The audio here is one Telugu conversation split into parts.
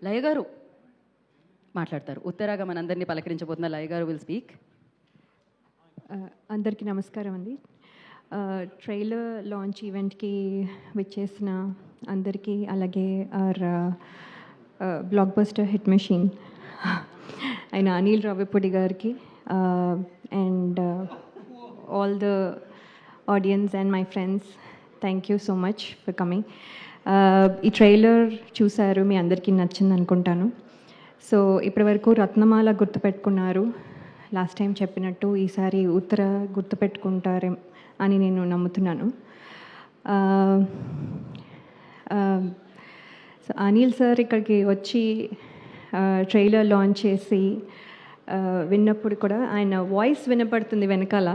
లయ గారు మాట్లాడతారు. ఉత్తరాగా మనందరినీ పలకరించబోతున్న లయ గారు విల్ స్పీక్. అందరికీ నమస్కారం అండి. ట్రైలర్ లాంచ్ ఈవెంట్కి విచ్చేసిన అందరికీ, అలాగే our blockbuster hit machine అయిన అనిల్ రావిపూడి గారికి and all the audience and my friends, thank you so much for coming. ఈ ట్రైలర్ చూసారు, మీ అందరికీ నచ్చింది అనుకుంటాను. సో ఇప్పటివరకు రత్నమాల గుర్తుపెట్టుకున్నారు, లాస్ట్ టైం చెప్పినట్టు ఈసారి ఉత్తర గుర్తుపెట్టుకుంటారే అని నేను నమ్ముతున్నాను. సో అనిల్ సార్ ఇక్కడికి వచ్చి ట్రైలర్ లాంచ్ చేసి విన్నప్పుడు కూడా ఆయన వాయిస్ వినపడుతుంది వెనకాల.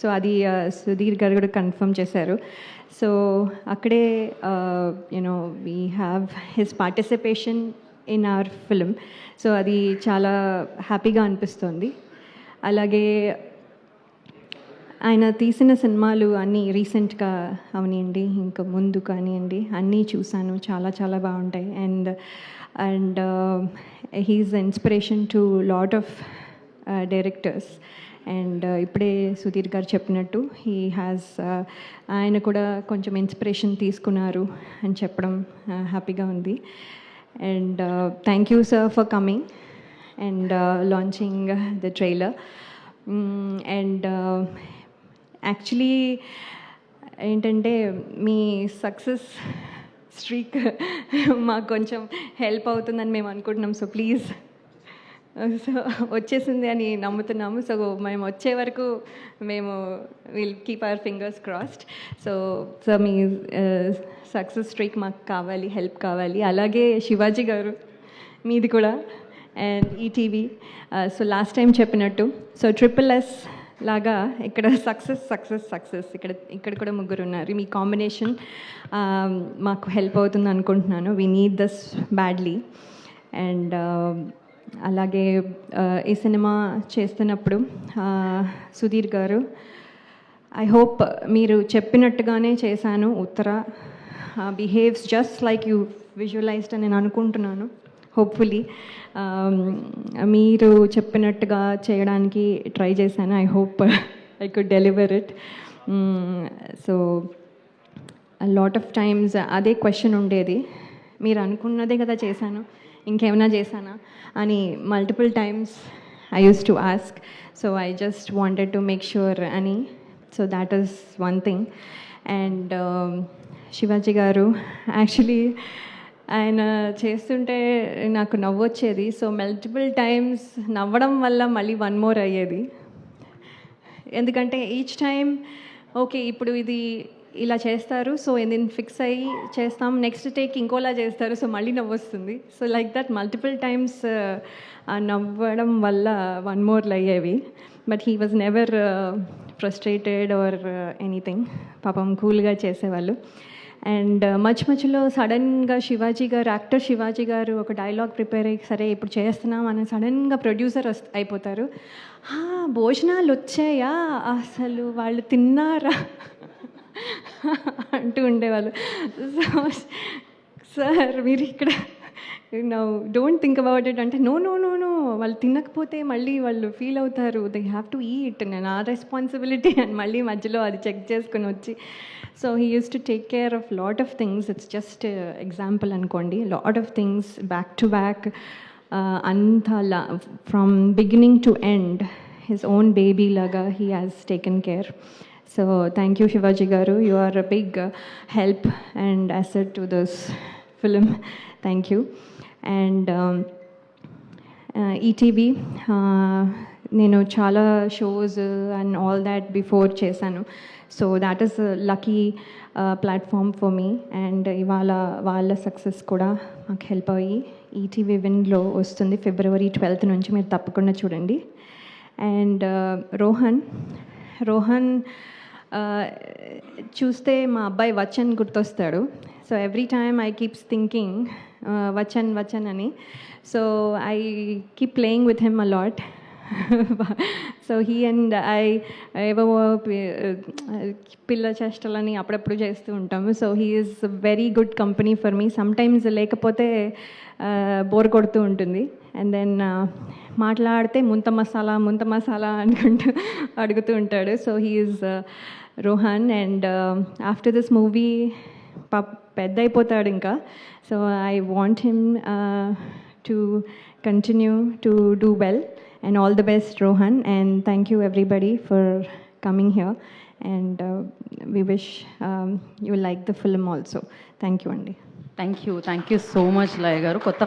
సో అది సుధీర్ గారు కూడా కన్ఫర్మ్ చేశారు. సో అక్కడే you know we have his participation in our film. So అది చాలా హ్యాపీగా అనిపిస్తుంది. అలాగే ఆయన తీసిన సినిమాలు అన్నీ రీసెంట్గా అవనివ్వండి, ఇంకా ముందు కానివ్వండి, అన్నీ చూశాను, చాలా చాలా బాగుంటాయి. And he's inspiration to lot of directors. And ఇప్పుడే సుధీర్ గారు చెప్పినట్టు హీ హ్యాస్ ఆయన కూడా కొంచెం ఇన్స్పిరేషన్ తీసుకున్నారు అని చెప్పడం హ్యాపీగా ఉంది. And thank you sir for coming and launching the trailer. And actually ఏంటంటే మీ సక్సెస్ స్ట్రీక్ మాకు కొంచెం హెల్ప్ అవుతుందని మేము అనుకుంటున్నాం. సో ప్లీజ్, సో వచ్చేసింది అని నమ్ముతున్నాము. సో మేము వచ్చే వరకు మేము will keep our fingers crossed. So me success streak మాకు కావాలి, హెల్ప్ కావాలి. అలాగే శివాజీ గారు మీది కూడా, and ETV. So last time చెప్పినట్టు సో SSS లాగా ఇక్కడ సక్సెస్ ఇక్కడ కూడా ముగ్గురు ఉన్నారు. మీ కాంబినేషన్ మాకు హెల్ప్ అవుతుంది అనుకుంటున్నాను. We need this badly. And అలాగే ఈ సినిమా చేస్తున్నప్పుడు సుధీర్ గారు, ఐ హోప్ మీరు చెప్పినట్టుగానే చేశాను. Uttara behaves just like you visualized అని నేను అనుకుంటున్నాను. హోప్ఫుల్లీ మీరు చెప్పినట్టుగా చేయడానికి ట్రై చేశాను. I hope I could deliver it. So lot of times అదే క్వశ్చన్ ఉండేది, మీరు అనుకున్నదే కదా చేశాను, ఇంకేమైనా చేశానా అని multiple times I use to ask. So I just wanted to make sure అని. So that is one thing. And Shivaji garu actually ఆయన చేస్తుంటే నాకు నవ్వొచ్చేది. సో మల్టిపుల్ టైమ్స్ నవ్వడం వల్ల మళ్ళీ వన్ మోర్ అయ్యేది. ఎందుకంటే ఈచ్ టైం ఓకే ఇప్పుడు ఇది ఇలా చేస్తారు, సో నేను ఫిక్స్ అయ్యి చేస్తాం, నెక్స్ట్ టేక్ ఇంకోలా చేస్తారు, సో మళ్ళీ నవ్వొస్తుంది. So like that multiple times నవ్వడం వల్ల వన్ మోర్లు అయ్యేవి. But he was never frustrated or anything. పాపం కూల్గా చేసేవాళ్ళు. అండ్ మధ్యలో సడన్గా యాక్టర్ శివాజీ గారు ఒక డైలాగ్ ప్రిపేర్ అయ్యి సరే ఇప్పుడు చేస్తున్నాం అని సడన్గా ప్రొడ్యూసర్ అయిపోతారు. భోజనాలు వచ్చాయా, అసలు వాళ్ళు తిన్నారా అంటూ ఉండేవాళ్ళు. సో సార్ మీరు ఇక్కడ డోంట్ థింక్ అబౌట్ ఇట్ అంటే నో వాళ్ళు తినకపోతే మళ్ళీ వాళ్ళు ఫీల్ అవుతారు, దే హ్యావ్ టు ఈట్, నేను ఆ రెస్పాన్సిబిలిటీ అని మళ్ళీ మధ్యలో అది చెక్ చేసుకుని వచ్చి. So he use to take care of lot of things. It's just example అనుకోండి, lot of things back to back, అంతా from beginning to end his own baby లాగా he has taken care. So thank you Shivaji garu, you are a big help and asset to this film. Thank you. And ETV నేను చాలా shows and all that before చేశాను. So that is lucky platform for me. And ఇవాళ వాళ్ళ సక్సెస్ కూడా మాకు హెల్ప్ అయ్యి ఈటీవీ విన్లో వస్తుంది February 12th నుంచి, మీరు తప్పకుండా చూడండి. అండ్ రోహన్ చూస్తే మా అబ్బాయి వచన్ గుర్తొస్తాడు. So every time I keeps thinking Vachan అని. So I keep playing with him a lot. So he and I ఏవో పిల్ల చేష్టలని అప్పుడప్పుడు చేస్తూ ఉంటాము. So he is very good company for me. Sometimes లేకపోతే బోర్ కొడుతూ ఉంటుంది. అండ్ దెన్ మాట్లాడితే ముంత మసాలా అనుకుంటూ అడుగుతూ ఉంటాడు. So he is Rohan. And after this movie పెద్ద అయిపోతాడు ఇంకా. So I want him to continue to do well. And all the best, Rohan, and thank you everybody for coming here, and we wish you like the film also. Thank you, Andy. Thank you so much Laya garu. కొత్త